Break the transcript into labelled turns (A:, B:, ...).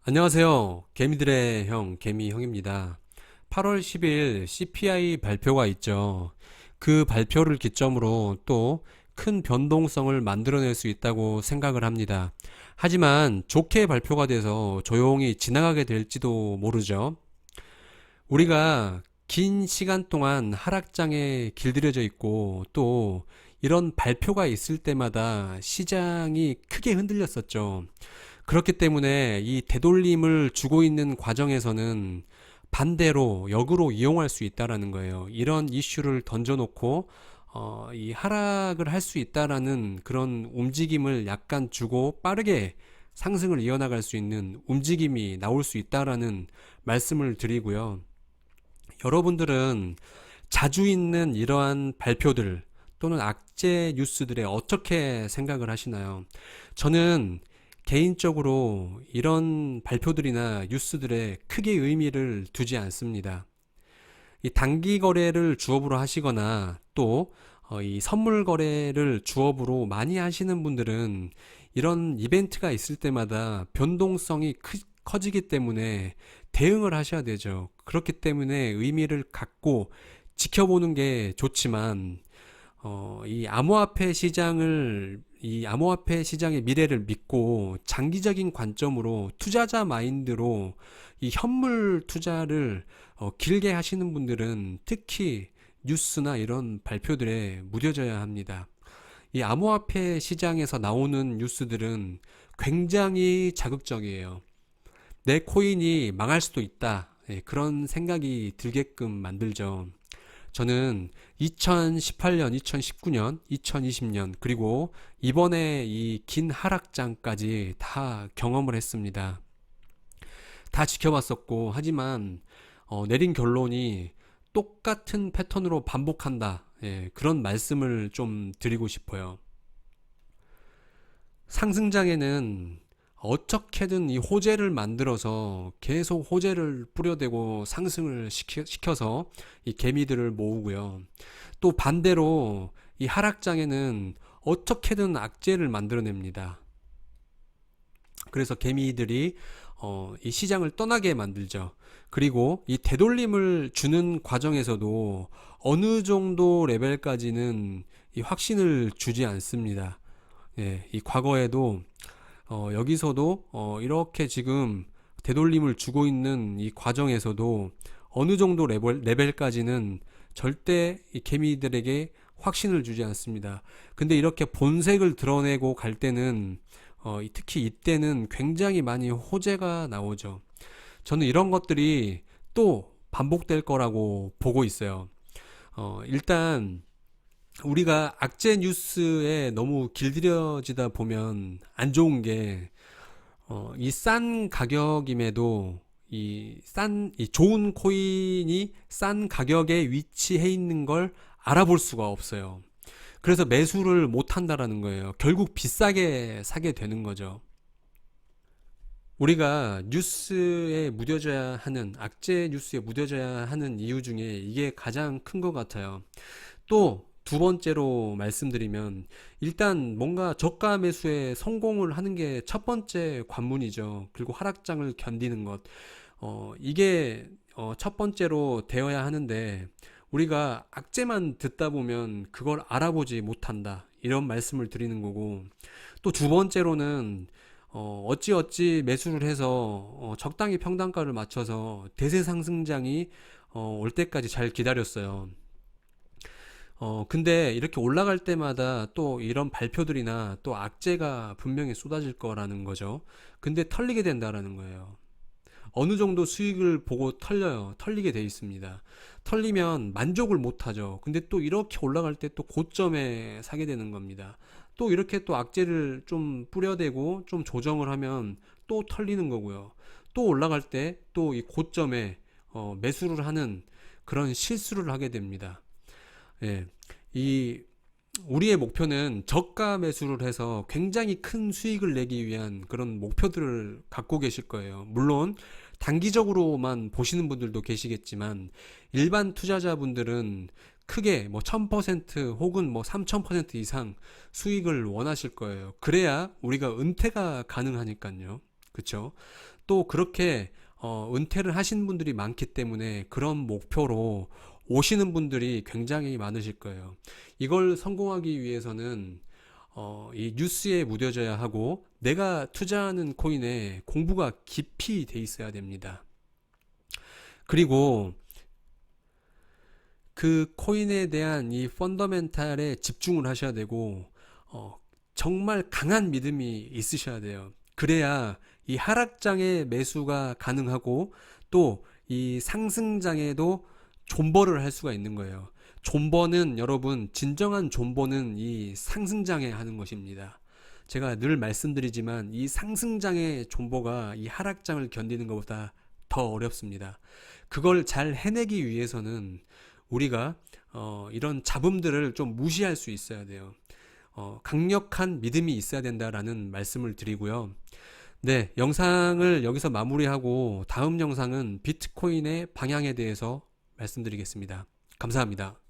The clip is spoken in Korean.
A: 안녕하세요. 개미들의 형, 개미형입니다. 8월 10일 CPI 발표가 있죠. 그 발표를 기점으로 또 큰 변동성을 만들어낼 수 있다고 생각을 합니다. 하지만 좋게 발표가 돼서 조용히 지나가게 될지도 모르죠. 우리가 긴 시간 동안 하락장에 길들여져 있고 또 이런 발표가 있을 때마다 시장이 크게 흔들렸었죠. 그렇기 때문에 이 되돌림을 주고 있는 과정에서는 반대로 역으로 이용할 수 있다라는 거예요. 이런 이슈를 던져놓고 이 하락을 할 수 있다라는 그런 움직임을 약간 주고 빠르게 상승을 이어나갈 수 있는 움직임이 나올 수 있다라는 말씀을 드리고요. 여러분들은 자주 있는 이러한 발표들 또는 악재 뉴스들에 어떻게 생각을 하시나요? 저는 개인적으로 이런 발표들이나 뉴스들에 크게 의미를 두지 않습니다. 이 단기 거래를 주업으로 하시거나 또 이 선물 거래를 주업으로 많이 하시는 분들은 이런 이벤트가 있을 때마다 변동성이 커지기 때문에 대응을 하셔야 되죠. 그렇기 때문에 의미를 갖고 지켜보는 게 좋지만 이 암호화폐 시장의 미래를 믿고 장기적인 관점으로 투자자 마인드로 이 현물 투자를 길게 하시는 분들은 특히 뉴스나 이런 발표들에 무뎌져야 합니다. 이 암호화폐 시장에서 나오는 뉴스들은 굉장히 자극적이에요. 내 코인이 망할 수도 있다. 예, 그런 생각이 들게끔 만들죠. 저는 2018년, 2019년, 2020년, 그리고 이번에 이 긴 하락장까지 다 경험을 했습니다. 다 지켜봤었고, 하지만, 내린 결론이 똑같은 패턴으로 반복한다. 예, 그런 말씀을 좀 드리고 싶어요. 상승장에는 어떻게든 이 호재를 만들어서 계속 호재를 뿌려대고 상승을 시켜서 이 개미들을 모으고요. 또 반대로 이 하락장에는 어떻게든 악재를 만들어냅니다. 그래서 개미들이 이 시장을 떠나게 만들죠. 그리고 이 되돌림을 주는 과정에서도 어느 정도 레벨까지는 이 확신을 주지 않습니다. 예, 이 과거에도 여기서도 이렇게 지금 되돌림을 주고 있는 이 과정에서도 어느 정도 레벨까지는 절대 이 개미들에게 확신을 주지 않습니다. 근데 이렇게 본색을 드러내고 갈 때는 특히 이때는 굉장히 많이 호재가 나오죠. 저는 이런 것들이 또 반복될 거라고 보고 있어요. 일단 우리가 악재 뉴스에 너무 길들여지다 보면 안 좋은 게, 이 싼 가격임에도 이 좋은 코인이 싼 가격에 위치해 있는 걸 알아볼 수가 없어요. 그래서 매수를 못 한다라는 거예요. 결국 비싸게 사게 되는 거죠. 우리가 악재 뉴스에 무뎌져야 하는 이유 중에 이게 가장 큰 것 같아요. 또 두 번째로 말씀드리면 일단 뭔가 저가 매수에 성공을 하는 게 첫 번째 관문이죠. 그리고 하락장을 견디는 것. 이게 첫 번째로 되어야 하는데 우리가 악재만 듣다 보면 그걸 알아보지 못한다. 이런 말씀을 드리는 거고 또 두 번째로는 어찌어찌 매수를 해서 적당히 평단가를 맞춰서 대세 상승장이 올 때까지 잘 기다렸어요. 근데 이렇게 올라갈 때마다 또 이런 발표들이나 또 악재가 분명히 쏟아질 거라는 거죠. 근데 털리게 된다라는 거예요. 어느 정도 수익을 보고 털리게 돼 있습니다. 털리면 만족을 못 하죠. 근데 또 이렇게 올라갈 때 또 고점에 사게 되는 겁니다. 또 이렇게 또 악재를 좀 뿌려대고 좀 조정을 하면 또 털리는 거고요. 또 올라갈 때 또 이 고점에 매수를 하는 그런 실수를 하게 됩니다. 예. 이 우리의 목표는 저가 매수를 해서 굉장히 큰 수익을 내기 위한 그런 목표들을 갖고 계실 거예요. 물론 단기적으로만 보시는 분들도 계시겠지만 일반 투자자분들은 크게 뭐 1000% 혹은 뭐 3000% 이상 수익을 원하실 거예요. 그래야 우리가 은퇴가 가능하니까요. 그쵸? 또 그렇게 은퇴를 하신 분들이 많기 때문에 그런 목표로 오시는 분들이 굉장히 많으실 거예요. 이걸 성공하기 위해서는 이 뉴스에 무뎌져야 하고 내가 투자하는 코인에 공부가 깊이 돼 있어야 됩니다. 그리고 그 코인에 대한 이 펀더멘탈에 집중을 하셔야 되고 어, 정말 강한 믿음이 있으셔야 돼요. 그래야 이 하락장의 매수가 가능하고 또 이 상승장에도 존버를 할 수가 있는 거예요. 존버는 여러분 진정한 존버는 이 상승장에 하는 것입니다. 제가 늘 말씀드리지만 이 상승장의 존버가 이 하락장을 견디는 것보다 더 어렵습니다. 그걸 잘 해내기 위해서는 우리가 이런 잡음들을 좀 무시할 수 있어야 돼요. 강력한 믿음이 있어야 된다라는 말씀을 드리고요. 네, 영상을 여기서 마무리하고 다음 영상은 비트코인의 방향에 대해서 말씀드리겠습니다. 감사합니다.